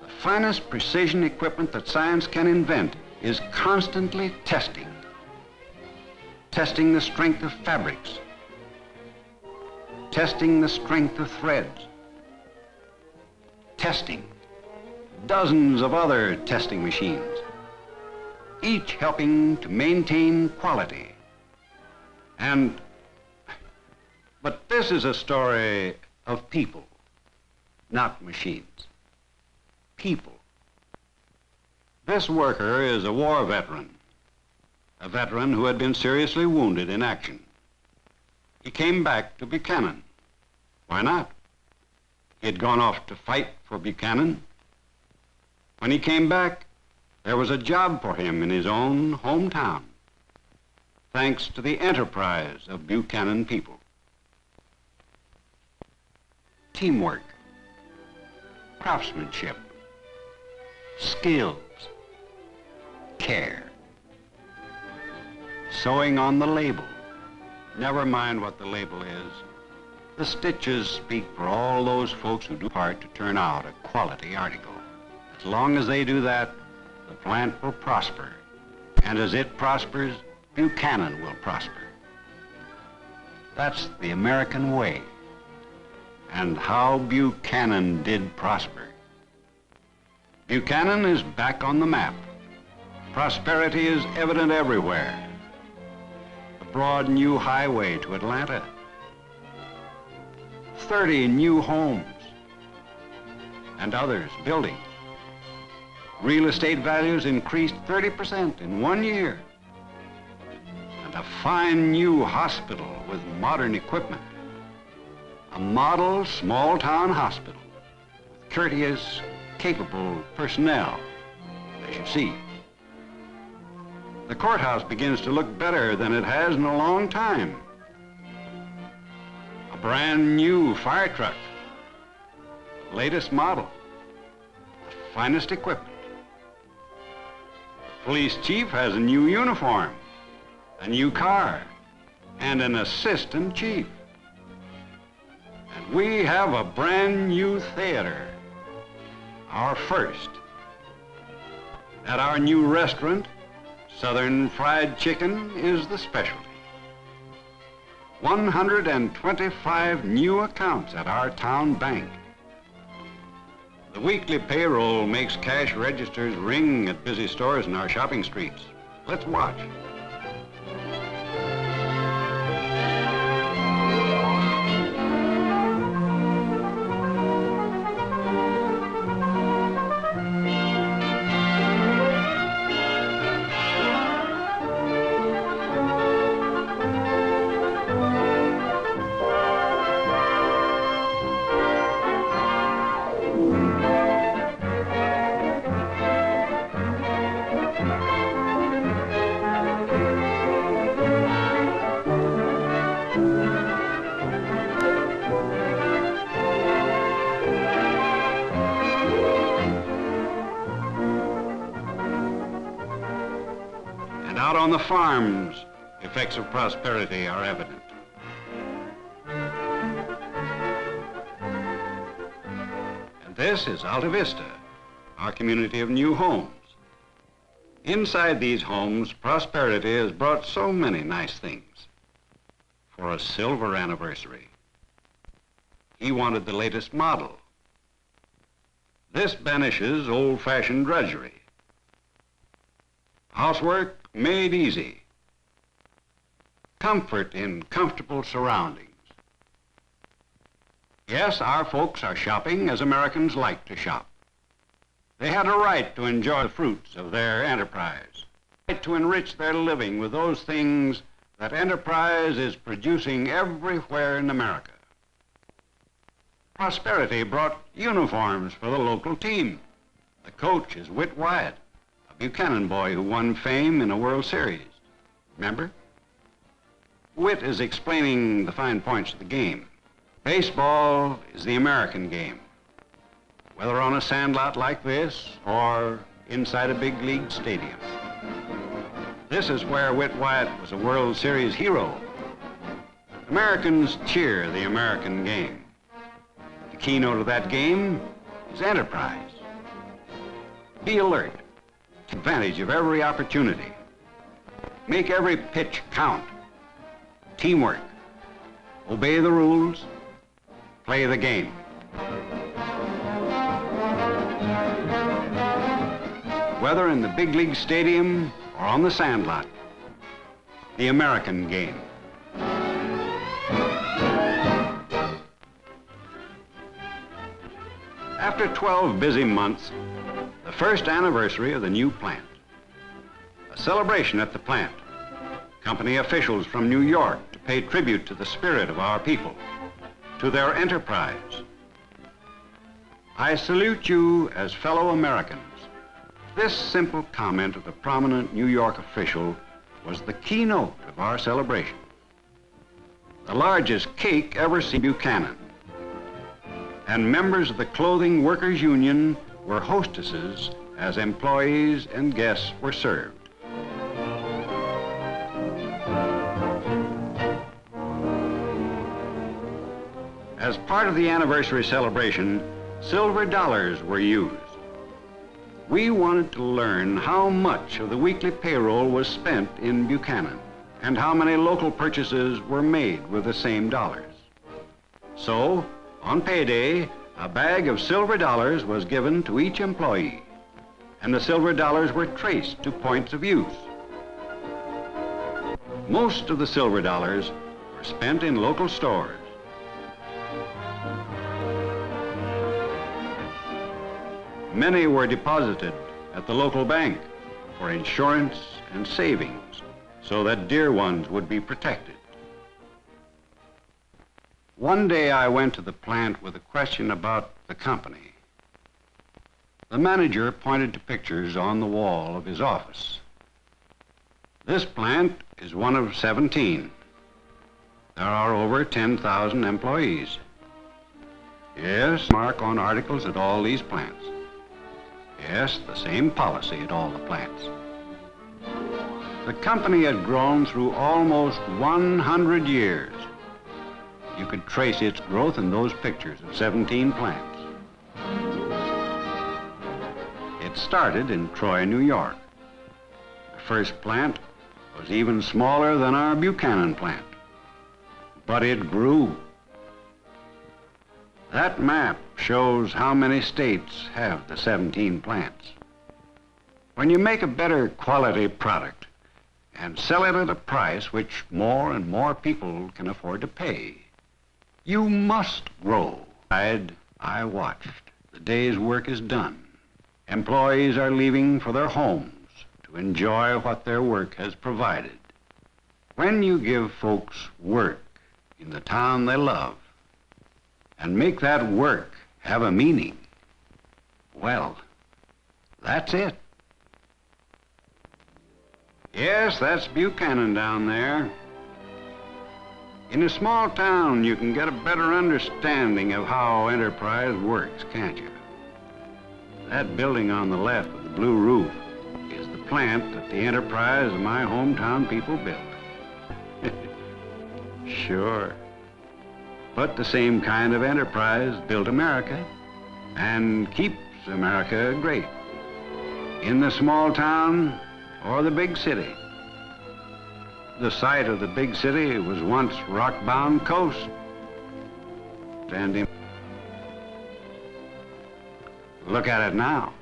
The finest precision equipment that science can invent is constantly testing. Testing the strength of fabrics. Testing the strength of threads. Testing. Dozens of other testing machines, each helping to maintain quality. But this is a story of people, not machines. People. This worker is a war veteran who had been seriously wounded in action. He came back to Buchanan. Why not? He had gone off to fight for Buchanan. When he came back, there was a job for him in his own hometown, thanks to the enterprise of Buchanan people. Teamwork, craftsmanship, skills, care. Sewing on the label. Never mind what the label is. The stitches speak for all those folks who do part to turn out a quality article. As long as they do that, the plant will prosper. And as it prospers, Buchanan will prosper. That's the American way. And how Buchanan did prosper. Buchanan is back on the map. Prosperity is evident everywhere. A broad new highway to Atlanta. 30 new homes. And others building. Real estate values increased 30% in 1 year. And a fine new hospital with modern equipment. A model small-town hospital with courteous, capable personnel, as you see. The courthouse begins to look better than it has in a long time. A brand new fire truck, latest model, the finest equipment. The police chief has a new uniform, a new car, and an assistant chief. And we have a brand new theater, our first. At our new restaurant, Southern Fried Chicken is the specialty. 125 new accounts at our town bank. The weekly payroll makes cash registers ring at busy stores in our shopping streets. Let's watch. on the farms, effects of prosperity are evident. And this is Alta Vista, our community of new homes. Inside these homes, prosperity has brought so many nice things. For a silver anniversary, he wanted the latest model. This banishes old-fashioned drudgery. Housework made easy. Comfort in comfortable surroundings. Yes, our folks are shopping as Americans like to shop. They had a right to enjoy the fruits of their enterprise, a right to enrich their living with those things that enterprise is producing everywhere in America. Prosperity brought uniforms for the local team. The coach is Whit Wyatt, a Buchanan boy who won fame in a World Series. Remember? Whit is explaining the fine points of the game. Baseball is the American game. Whether on a sandlot like this or inside a big league stadium. This is where Whit Wyatt was a World Series hero. Americans cheer the American game. The keynote of that game is enterprise. Be alert. Take advantage of every opportunity. Make every pitch count. Teamwork. Obey the rules. Play the game. Whether in the big league stadium or on the sandlot, the American game. After 12 busy months, the first anniversary of the new plant. A celebration at the plant. Company officials from New York to pay tribute to the spirit of our people, to their enterprise. I salute you as fellow Americans. This simple comment of the prominent New York official was the keynote of our celebration. The largest cake ever seen in Buchanan. And members of the Clothing Workers Union were hostesses as employees and guests were served. As part of the anniversary celebration, silver dollars were used. We wanted to learn how much of the weekly payroll was spent in Buchanan and how many local purchases were made with the same dollars. So, on payday, a bag of silver dollars was given to each employee, and the silver dollars were traced to points of use. Most of the silver dollars were spent in local stores. Many were deposited at the local bank for insurance and savings so that dear ones would be protected. One day I went to the plant with a question about the company. The manager pointed to pictures on the wall of his office. This plant is one of 17. There are over 10,000 employees. Yes, mark on articles at all these plants. Yes, the same policy at all the plants. The company had grown through almost 100 years. You could trace its growth in those pictures of 17 plants. It started in Troy, New York. The first plant was even smaller than our Buchanan plant, but it grew. That map shows how many states have the 17 plants. When you make a better quality product and sell it at a price which more and more people can afford to pay, you must grow. I watched. The day's work is done. Employees are leaving for their homes to enjoy what their work has provided. When you give folks work in the town they love, and make that work have a meaning, well, that's it. Yes, that's Buchanan down there. In a small town, you can get a better understanding of how enterprise works, can't you? That building on the left with the blue roof is the plant that the enterprise of my hometown people built. Sure. But the same kind of enterprise built America and keeps America great. In the small town or the big city. The site of the big city was once rock-bound coast. And look at it now.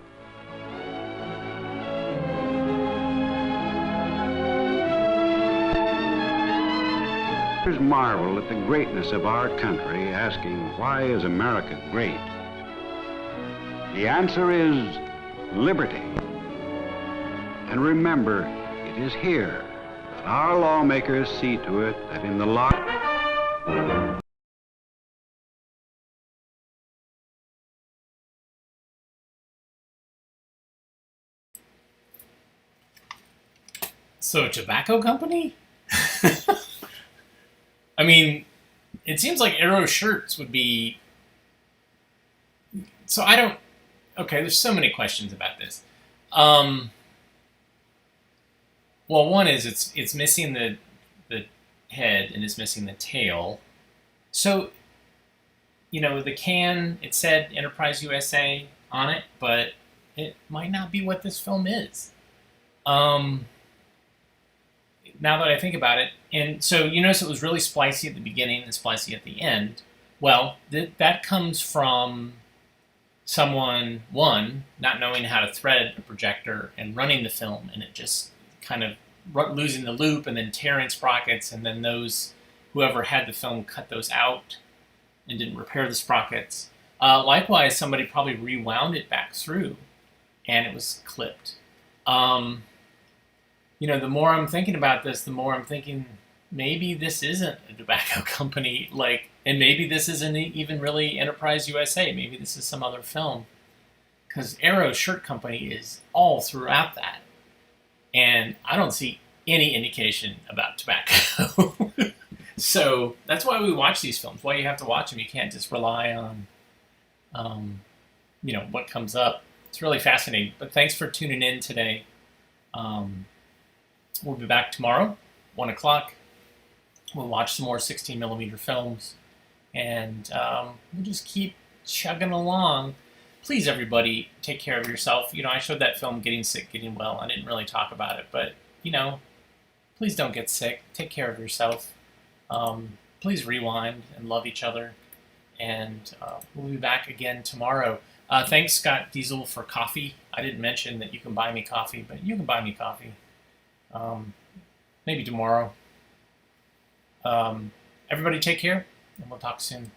Marvel at the greatness of our country, asking, why is America great? The answer is liberty. And remember, it is here that our lawmakers see to it that in the law... So, tobacco company? I mean, it seems like Arrow shirts would be... So I don't... Okay, there's so many questions about this. Well, one is it's missing the head and it's missing the tail. So, you know, the can, it said Enterprise USA on it, but it might not be what this film is. Now that I think about it, and so you notice it was really splicey at the beginning and splicey at the end. Well, that comes from someone, one, not knowing how to thread a projector and running the film, and it just kind of losing the loop and then tearing sprockets, and then whoever had the film cut those out and didn't repair the sprockets. Likewise, somebody probably rewound it back through, and it was clipped. You know, the more I'm thinking about this, the more I'm thinking maybe this isn't a tobacco company, and maybe this isn't even really Enterprise USA. Maybe this is some other film. Because Arrow Shirt Company is all throughout that. And I don't see any indication about tobacco. So that's why we watch these films, why you have to watch them. You can't just rely on, what comes up. It's really fascinating. But thanks for tuning in today. We'll be back tomorrow, 1 o'clock. We'll watch some more 16mm films, and we'll just keep chugging along. Please, everybody, take care of yourself. You know, I showed that film, Getting Sick, Getting Well. I didn't really talk about it, but, please don't get sick. Take care of yourself. Please rewind and love each other, and we'll be back again tomorrow. Thanks, Scott Diesel, for coffee. I didn't mention that you can buy me coffee, but you can buy me coffee. Maybe tomorrow. Everybody take care, and we'll talk soon.